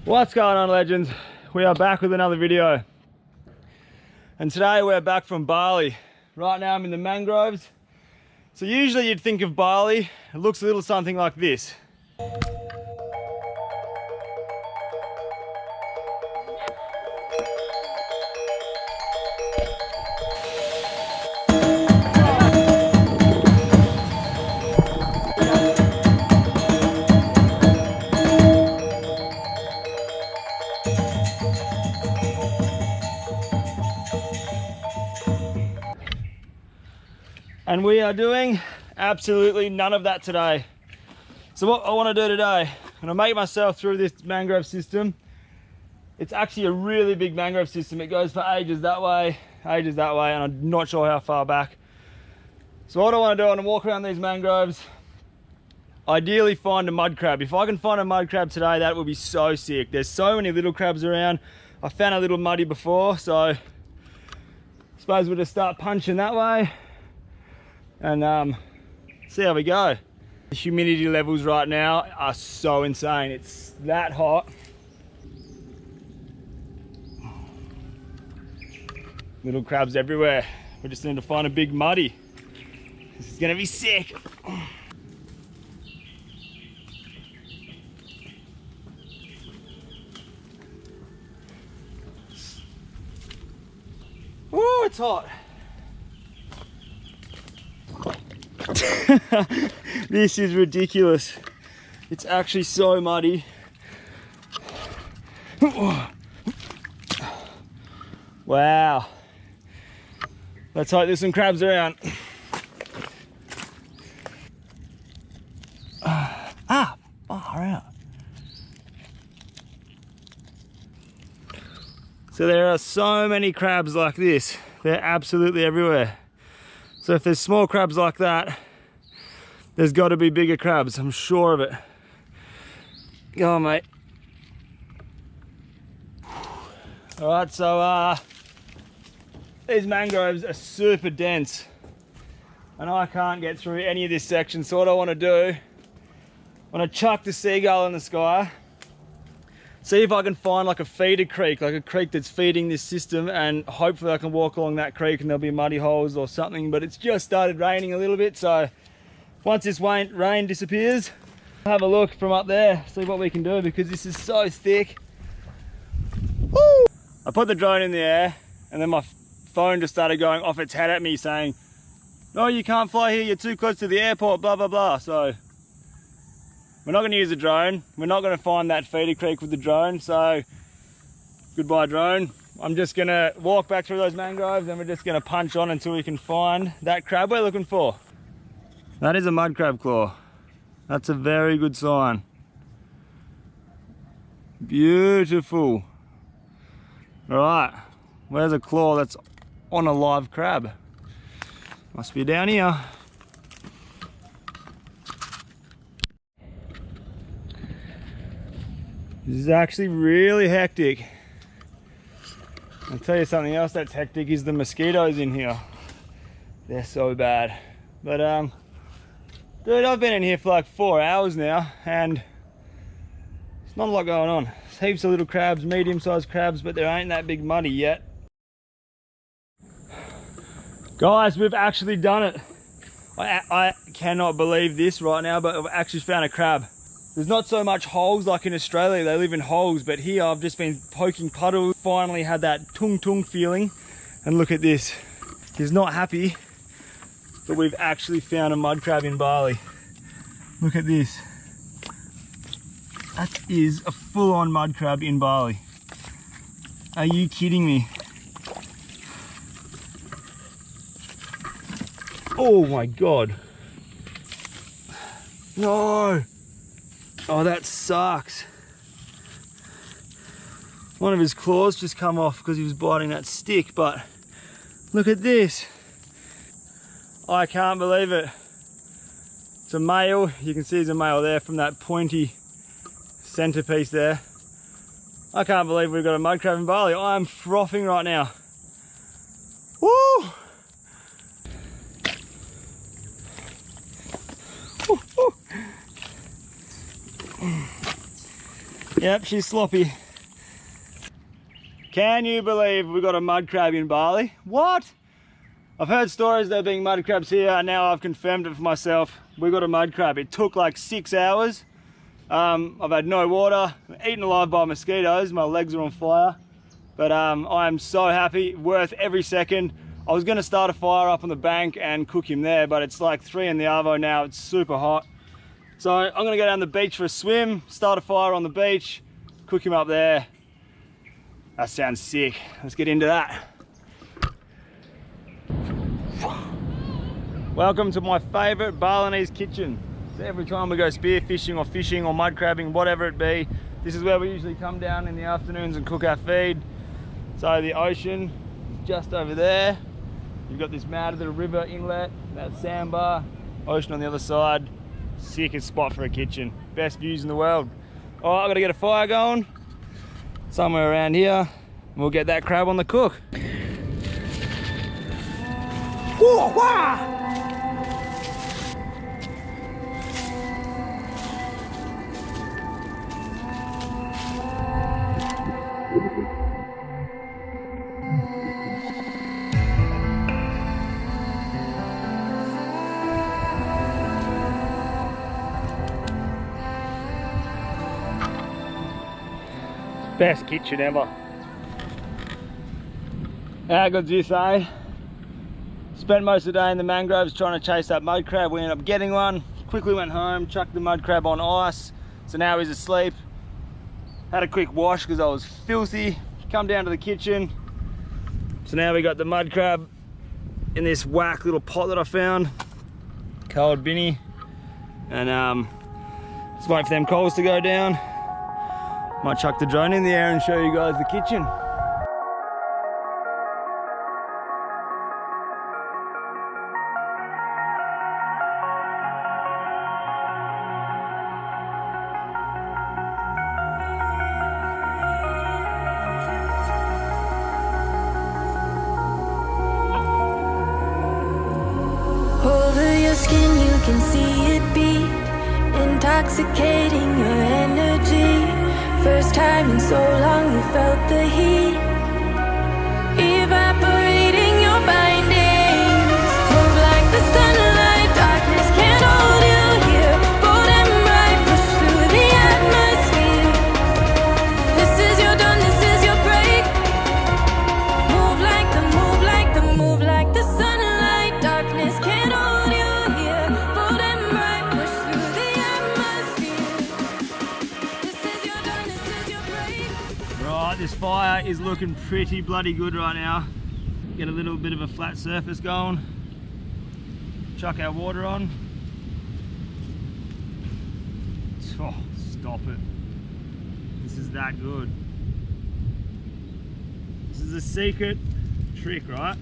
What's going on, legends? We are back with another video. And today we're back from Bali. Right now I'm in the mangroves. So usually you'd think of Bali, it looks a little something like this. And we are doing absolutely none of that today. So what I want to do today, I'm going to make myself through this mangrove system. It's actually a really big mangrove system. It goes for ages that way, and I'm not sure how far back. So what I want to do, I want to walk around these mangroves, ideally find a mud crab. If I can find a mud crab today, that would be so sick. There's so many little crabs around. I found a little muddy before, so I suppose we'll just start punching that way and see how we go. The humidity levels right now are so insane. It's that hot. Little crabs everywhere. We just need to find a big muddy. This is gonna be sick. Ooh, it's hot. This is ridiculous. It's actually so muddy. Wow. Let's hope there's some crabs around. Far out. So there are so many crabs like this. They're absolutely everywhere. So if there's small crabs like that, there's got to be bigger crabs, I'm sure of it. Go on, mate. All right, so these mangroves are super dense and I can't get through any of this section. So what I want to do, I want to chuck the seagull in the sky, see if I can find like a feeder creek, like a creek that's feeding this system, and hopefully I can walk along that creek and there'll be muddy holes or something. But it's just started raining a little bit, so once this rain disappears, I'll have a look from up there, see what we can do, because this is so thick. Woo! I put the drone in the air and then my phone just started going off its head at me saying, no, you can't fly here, you're too close to the airport, blah, blah, blah. So we're not going to use a drone. We're not going to find that feeder creek with the drone. So goodbye drone. I'm just going to walk back through those mangroves and we're just going to punch on until we can find that crab we're looking for. That is a mud crab claw. That's a very good sign. Beautiful. All right, where's a claw that's on a live crab? Must be down here. This is actually really hectic. I'll tell you something else that's hectic is the mosquitoes in here. They're so bad. But dude, I've been in here for like 4 hours now and there's not a lot going on. There's heaps of little crabs, medium-sized crabs, but there ain't that big muddy yet. Guys, we've actually done it. I cannot believe this right now, but I've actually found a crab. There's not so much holes like in Australia, they live in holes, but here I've just been poking puddles, finally had that tung feeling, and look at this. He's not happy, but we've actually found a mud crab in Bali. Look at this. That is a full-on mud crab in Bali. Are you kidding me? Oh my God. No. Oh, that sucks. One of his claws just come off because he was biting that stick, but look at this. I can't believe it. It's a male. You can see he's a male there from that pointy centerpiece there. I can't believe we've got a mud crab in Bali. I am frothing right now. Woo! Yep, she's sloppy. Can you believe we got a mud crab in Bali? What? I've heard stories there being mud crabs here, and now I've confirmed it for myself. We got a mud crab. It took like 6 hours. I've had no water, eaten alive by mosquitoes. My legs are on fire, but I am so happy, worth every second. I was gonna start a fire up on the bank and cook him there, but it's like 3 in the arvo now. It's super hot. So I'm gonna go down the beach for a swim, start a fire on the beach, cook him up there. That sounds sick. Let's get into that. Welcome to my favorite Balinese kitchen. So every time we go spearfishing or fishing or mud crabbing, whatever it be, this is where we usually come down in the afternoons and cook our feed. So the ocean is just over there. You've got this mad little river inlet, that sandbar, ocean on the other side. Sickest spot for a kitchen. Best views in the world. All right, I've got to get a fire going somewhere around here, and we'll get that crab on the cook. Whoa, wow. Best kitchen ever. How good's this, eh? Spent most of the day in the mangroves trying to chase that mud crab. We ended up getting one. Quickly went home, chucked the mud crab on ice. So now he's asleep. Had a quick wash because I was filthy. Come down to the kitchen. So now we got the mud crab in this whack little pot that I found. Cold binny. And just wait for them coals to go down. Might chuck the drone in the air and show you guys the kitchen. Over your skin you can see it beat, intoxicating your energy. First time in so long you felt the heat, evaporating your bindings. Move like the sunlight, darkness can't hold you here. Bold and bright, push through the atmosphere. This is your dawn, this is your break. Move like the sunlight, darkness can't hold you here. Bold and bright, push through the atmosphere. This is your dawn, this is your break. Right, this fire is looking pretty bloody good right now. Get a little bit of a flat surface going. Chuck our water on. Oh, stop it. This is that good. This is a secret trick, right?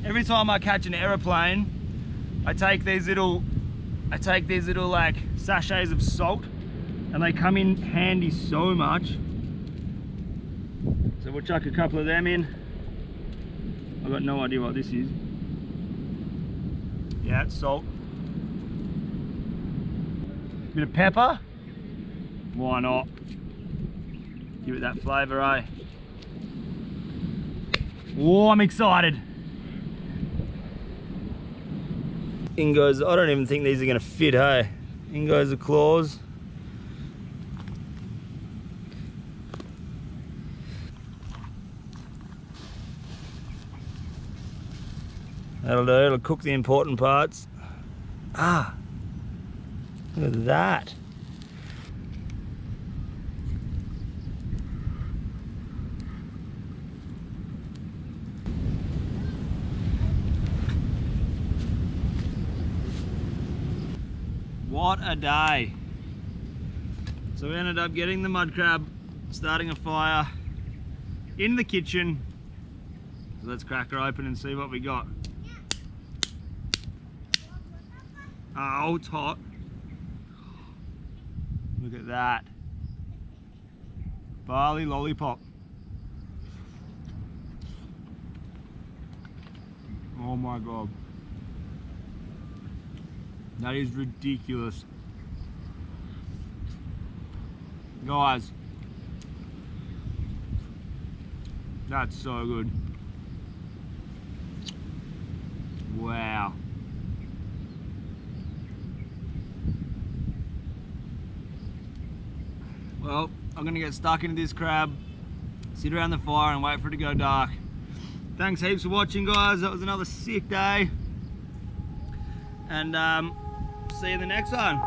Every time I catch an aeroplane, I take these little like sachets of salt, and they come in handy so much. So we'll chuck a couple of them in. I've got no idea what this is. Yeah, it's salt. Bit of pepper. Why not? Give it that flavour, eh? Oh, I'm excited. In goes, I don't even think these are gonna fit, hey? In goes the claws. That'll do, it'll cook the important parts. Ah, look at that. What a day. So we ended up getting the mud crab, starting a fire in the kitchen. So let's crack her open and see what we got. Oh, it's hot. Look at that. Bali lollipop. Oh my God. That is ridiculous. Guys, That's so good. Wow. Well, I'm gonna get stuck into this crab, sit around the fire and wait for it to go dark. Thanks heaps for watching, guys. That was another sick day. And see you in the next one.